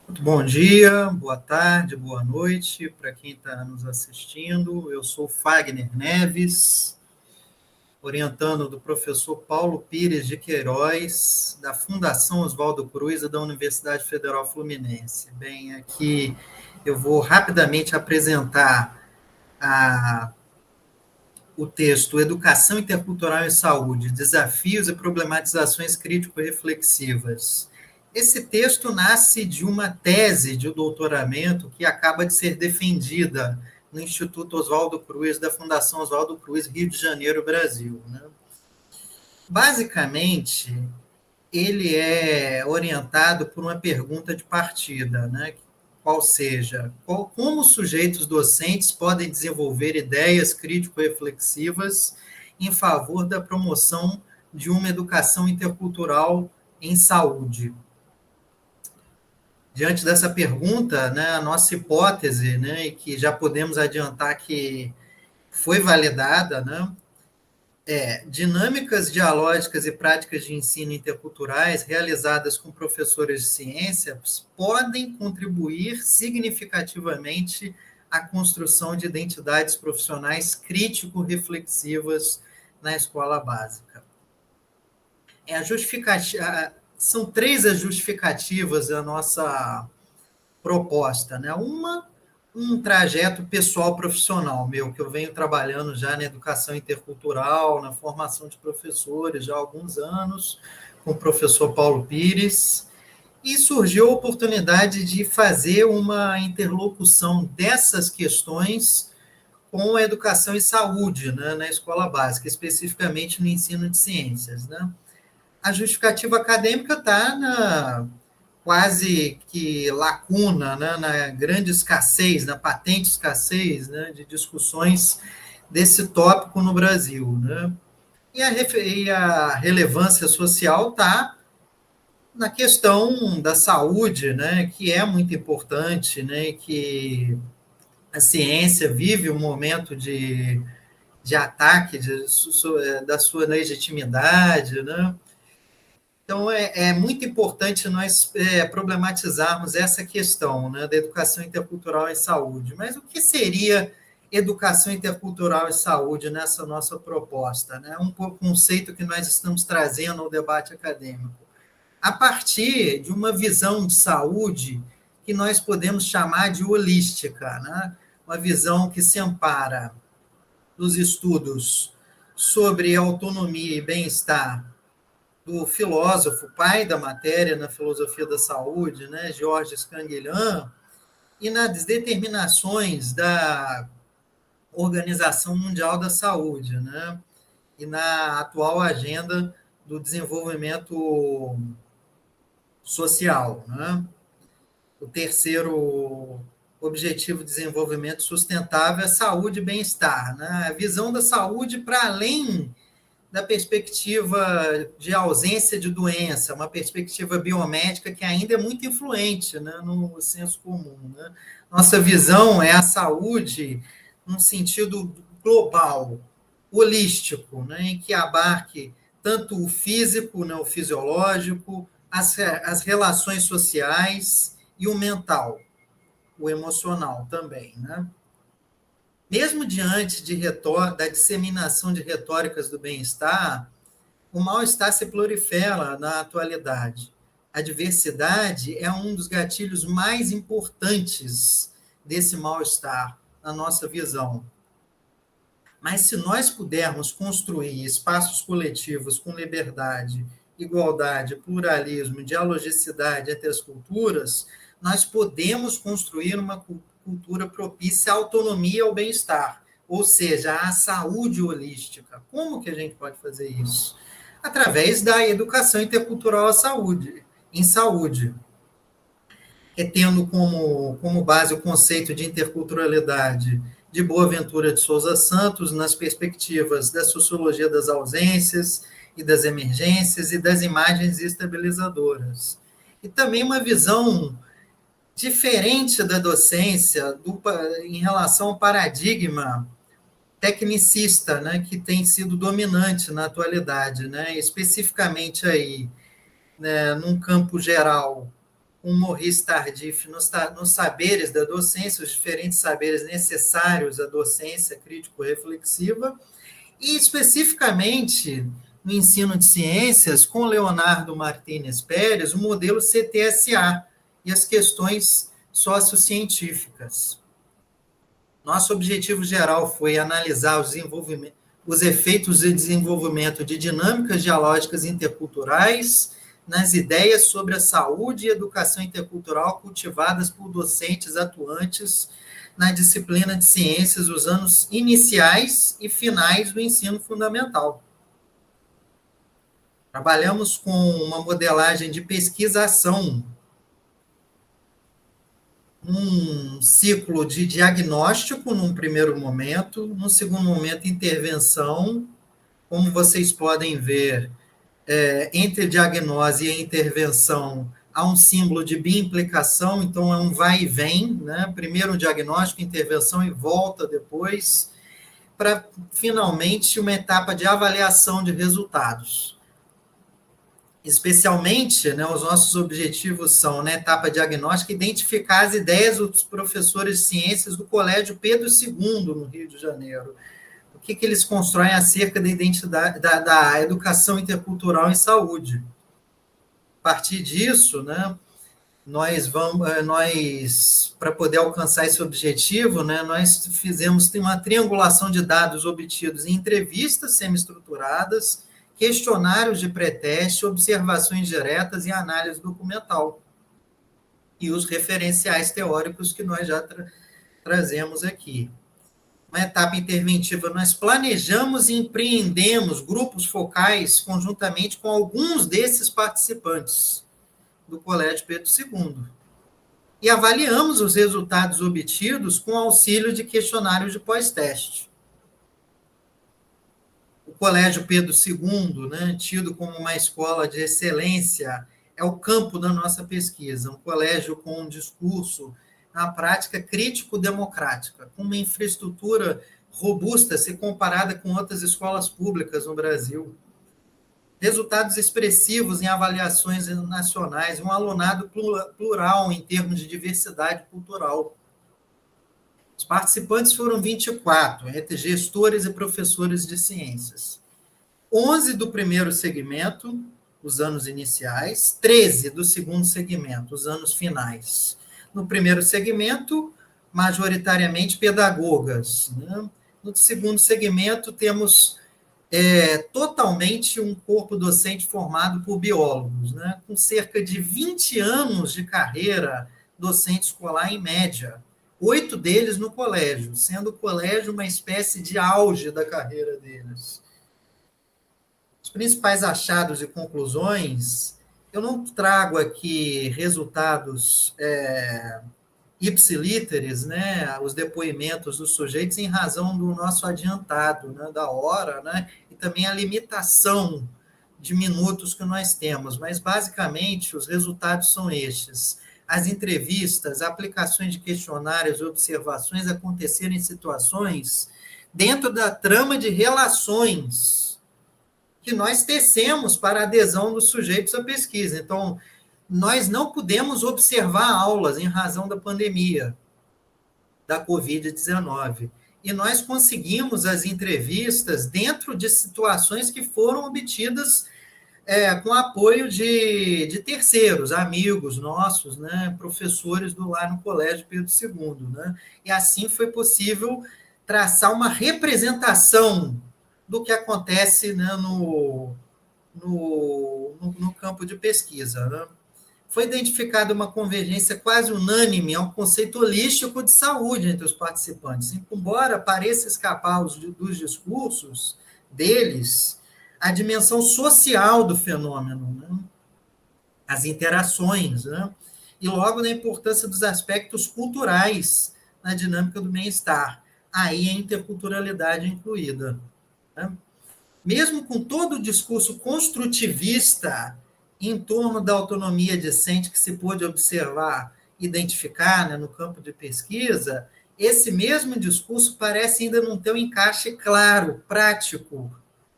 Muito bom dia, boa tarde, boa noite para quem está nos assistindo. Eu sou Fagner Neves, orientando do professor Paulo Pires de Queiroz, da Fundação Oswaldo Cruz e da Universidade Federal Fluminense. Bem, aqui eu vou rapidamente apresentar a, o texto Educação Intercultural em Saúde, Desafios e Problematizações Crítico-Reflexivas. Esse texto nasce de uma tese de doutoramento que acaba de ser defendida no Instituto Oswaldo Cruz, da Fundação Oswaldo Cruz, Rio de Janeiro, Brasil. Né? Basicamente, ele é orientado por uma pergunta de partida, né? Qual seja, como os sujeitos docentes podem desenvolver ideias crítico-reflexivas em favor da promoção de uma educação intercultural em saúde. Diante dessa pergunta, né, a nossa hipótese, né, que já podemos adiantar que foi validada, né, dinâmicas dialógicas e práticas de ensino interculturais realizadas com professores de ciências podem contribuir significativamente à construção de identidades profissionais crítico-reflexivas na escola básica. São três as justificativas da nossa proposta, né? Um trajeto pessoal profissional meu, que eu venho trabalhando já na educação intercultural, na formação de professores já há alguns anos, com o professor Paulo Pires, e surgiu a oportunidade de fazer uma interlocução dessas questões com a educação e saúde, né, na escola básica, especificamente no ensino de ciências. Né? A justificativa acadêmica está na quase que lacuna, né, na grande escassez, na patente escassez, né, de discussões desse tópico no Brasil. Né? E a relevância social está na questão da saúde, né, que é muito importante, né, que a ciência vive um momento de ataque da sua legitimidade, né? Então, é muito importante nós problematizarmos essa questão, né, da educação intercultural em saúde. Mas o que seria educação intercultural em saúde nessa nossa proposta? Né? Um conceito que nós estamos trazendo ao debate acadêmico. A partir de uma visão de saúde que nós podemos chamar de holística, né? Uma visão que se ampara nos estudos sobre autonomia e bem-estar do filósofo, pai da matéria na filosofia da saúde, né, Georges Canguilhem, e nas determinações da Organização Mundial da Saúde, né, e na atual agenda do desenvolvimento social. Né. O terceiro objetivo de desenvolvimento sustentável é saúde e bem-estar. Né. A visão da saúde para além da perspectiva de ausência de doença, uma perspectiva biomédica que ainda é muito influente, né, no senso comum. Né? Nossa visão é a saúde num sentido global, holístico, né, em que abarque tanto o físico, né, o fisiológico, as relações sociais e o mental, o emocional também. Né? Mesmo diante da disseminação de retóricas do bem-estar, o mal-estar se prolifera na atualidade. A diversidade é um dos gatilhos mais importantes desse mal-estar, na nossa visão. Mas se nós pudermos construir espaços coletivos com liberdade, igualdade, pluralismo, dialogicidade entre as culturas, nós podemos construir uma cultura propícia à autonomia e ao bem-estar, ou seja, à saúde holística. Como que a gente pode fazer isso? Através da educação intercultural em saúde, tendo como base o conceito de interculturalidade de Boaventura de Souza Santos, nas perspectivas da sociologia das ausências e das emergências e das imagens estabilizadoras. E também uma visão diferente da docência em relação ao paradigma tecnicista, né, que tem sido dominante na atualidade, né, especificamente aí, né, num campo geral, com Maurice Tardif nos saberes da docência, os diferentes saberes necessários à docência crítico-reflexiva, e especificamente no ensino de ciências, com Leonardo Martínez Pérez, o modelo CTSA e as questões sociocientíficas. Nosso objetivo geral foi analisar os efeitos de desenvolvimento de dinâmicas dialógicas interculturais nas ideias sobre a saúde e educação intercultural cultivadas por docentes atuantes na disciplina de ciências dos anos iniciais e finais do ensino fundamental. Trabalhamos com uma modelagem de pesquisa-ação, um ciclo de diagnóstico num primeiro momento, num segundo momento, intervenção. Como vocês podem ver, entre diagnose e intervenção, há um símbolo de biimplicação, então é um vai e vem, né? Primeiro um diagnóstico, intervenção e volta depois, para finalmente uma etapa de avaliação de resultados. Especialmente, né, os nossos objetivos são, na etapa diagnóstica, identificar as ideias dos professores de ciências do Colégio Pedro II, no Rio de Janeiro. O que eles constroem acerca da identidade, da educação intercultural em saúde. A partir disso, né, nós, para poder alcançar esse objetivo, né, nós fizemos uma triangulação de dados obtidos em entrevistas semi-estruturadas, questionários de pré-teste, observações diretas e análise documental. E os referenciais teóricos que nós já trazemos aqui. Uma etapa interventiva, nós planejamos e empreendemos grupos focais conjuntamente com alguns desses participantes do Colégio Pedro II. E avaliamos os resultados obtidos com auxílio de questionários de pós-teste. O Colégio Pedro II, né, tido como uma escola de excelência, é o campo da nossa pesquisa, um colégio com um discurso, na prática, crítico-democrática, com uma infraestrutura robusta se comparada com outras escolas públicas no Brasil. Resultados expressivos em avaliações nacionais, um alunado plural em termos de diversidade cultural. Os participantes foram 24, entre gestores e professores de ciências. 11 do primeiro segmento, os anos iniciais, 13 do segundo segmento, os anos finais. No primeiro segmento, majoritariamente pedagogas. Né? No segundo segmento, temos totalmente um corpo docente formado por biólogos, né? Com cerca de 20 anos de carreira docente escolar em média. 8 deles no colégio, sendo o colégio uma espécie de auge da carreira deles. Os principais achados e conclusões, eu não trago aqui resultados ipsilíteres, né, os depoimentos dos sujeitos em razão do nosso adiantado, né, da hora, né, e também a limitação de minutos que nós temos, mas basicamente os resultados são estes. As entrevistas, aplicações de questionários e observações aconteceram em situações dentro da trama de relações que nós tecemos para a adesão dos sujeitos à pesquisa. Então, nós não pudemos observar aulas em razão da pandemia, da Covid-19. E nós conseguimos as entrevistas dentro de situações que foram obtidas com apoio de terceiros, amigos nossos, né, professores lá no Colégio Pedro II. Né? E assim foi possível traçar uma representação do que acontece, né, no campo de pesquisa. Né? Foi identificada uma convergência quase unânime ao conceito holístico de saúde entre os participantes. Embora pareça escapar dos discursos deles, a dimensão social do fenômeno, né? As interações, né? E logo na importância dos aspectos culturais na dinâmica do bem-estar. Aí a interculturalidade incluída. Né? Mesmo com todo o discurso construtivista em torno da autonomia discente que se pôde observar, identificar, né, no campo de pesquisa, esse mesmo discurso parece ainda não ter um encaixe claro, prático,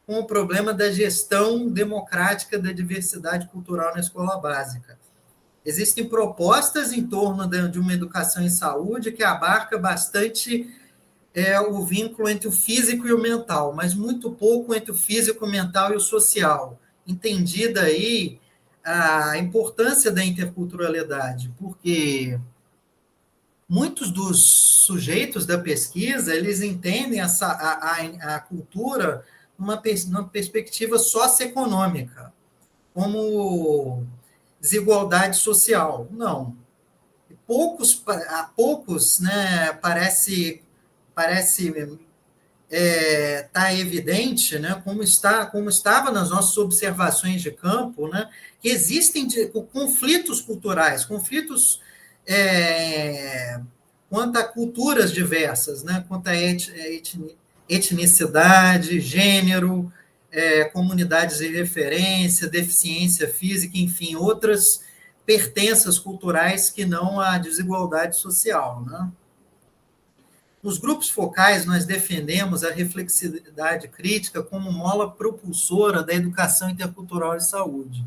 com o problema da gestão democrática da diversidade cultural na escola básica. Existem propostas em torno de uma educação em saúde que abarca bastante o vínculo entre o físico e o mental, mas muito pouco entre o físico, o mental e o social. Entendida aí a importância da interculturalidade, porque muitos dos sujeitos da pesquisa, eles entendem a cultura numa perspectiva socioeconômica, como desigualdade social. Não. Há poucos, né, parece tá evidente, né, como estava nas nossas observações de campo, né, que existem conflitos culturais, conflitos quanto a culturas diversas, né, quanto a etnicidade, gênero, comunidades de referência, deficiência física, enfim, outras pertenças culturais que não a desigualdade social, né? Nos grupos focais, nós defendemos a reflexividade crítica como mola propulsora da educação intercultural e saúde.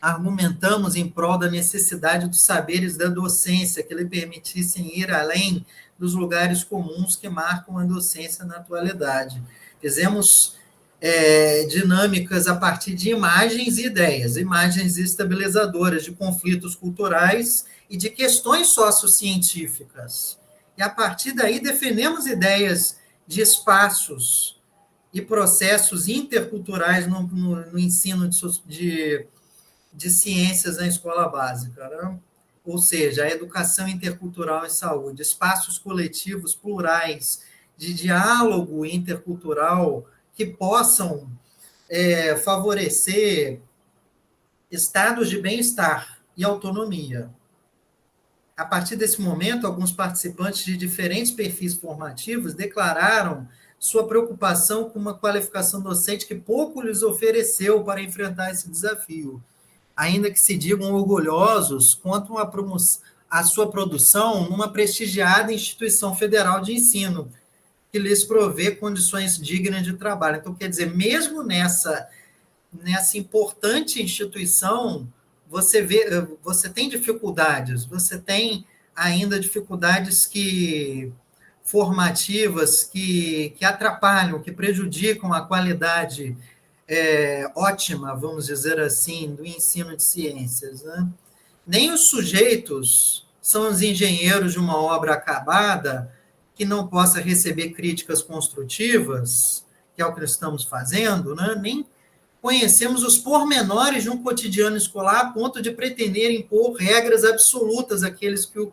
Argumentamos em prol da necessidade dos saberes da docência, que lhe permitissem ir além dos lugares comuns que marcam a docência na atualidade. Fizemos dinâmicas a partir de imagens e ideias, imagens estabilizadoras de conflitos culturais e de questões sociocientíficas. E, a partir daí, defendemos ideias de espaços e processos interculturais no ensino de ciências na escola básica, né? Ou seja, a educação intercultural em saúde, espaços coletivos plurais de diálogo intercultural que possam favorecer estados de bem-estar e autonomia. A partir desse momento, alguns participantes de diferentes perfis formativos declararam sua preocupação com uma qualificação docente que pouco lhes ofereceu para enfrentar esse desafio, ainda que se digam orgulhosos quanto à sua produção numa prestigiada instituição federal de ensino, que lhes provê condições dignas de trabalho. Então, quer dizer, mesmo nessa importante instituição, você tem dificuldades, você tem ainda dificuldades formativas que atrapalham, que prejudicam a qualidade ótima, vamos dizer assim, do ensino de ciências, né? Nem os sujeitos são os engenheiros de uma obra acabada que não possa receber críticas construtivas, que é o que estamos fazendo, né? Nem conhecemos os pormenores de um cotidiano escolar a ponto de pretender impor regras absolutas àqueles que o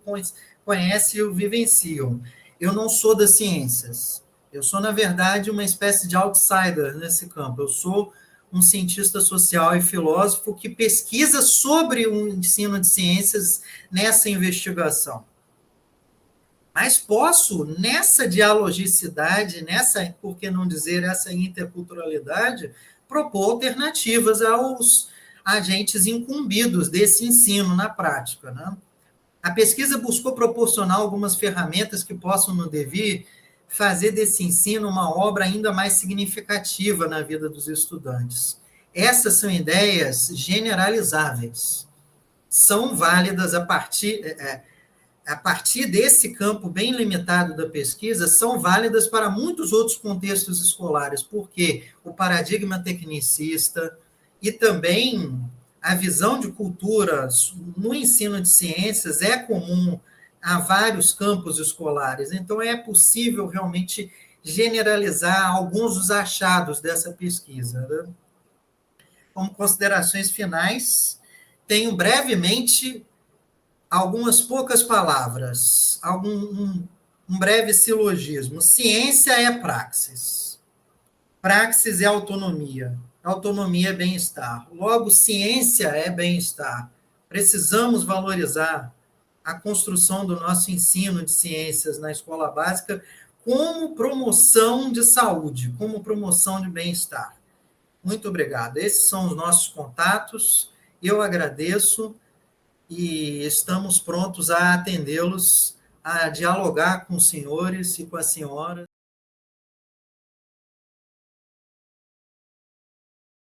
conhecem e o vivenciam. Eu não sou das ciências. Eu sou, na verdade, uma espécie de outsider nesse campo. Eu sou um cientista social e filósofo que pesquisa sobre o ensino de ciências nessa investigação. Mas posso, nessa dialogicidade, por que não dizer, essa interculturalidade, propor alternativas aos agentes incumbidos desse ensino na prática, né? A pesquisa buscou proporcionar algumas ferramentas que possam, no devir, fazer desse ensino uma obra ainda mais significativa na vida dos estudantes. Essas são ideias generalizáveis, são válidas a partir desse campo bem limitado da pesquisa, são válidas para muitos outros contextos escolares, porque o paradigma tecnicista e também a visão de cultura no ensino de ciências é comum a vários campos escolares. Então, é possível realmente generalizar alguns dos achados dessa pesquisa, né? Como considerações finais, tenho brevemente algumas poucas palavras, um breve silogismo. Ciência é praxis. Praxis é autonomia. Autonomia é bem-estar. Logo, ciência é bem-estar. Precisamos valorizar a construção do nosso ensino de ciências na escola básica como promoção de saúde, como promoção de bem-estar. Muito obrigado. Esses são os nossos contatos. Eu agradeço e estamos prontos a atendê-los, a dialogar com os senhores e com as senhoras.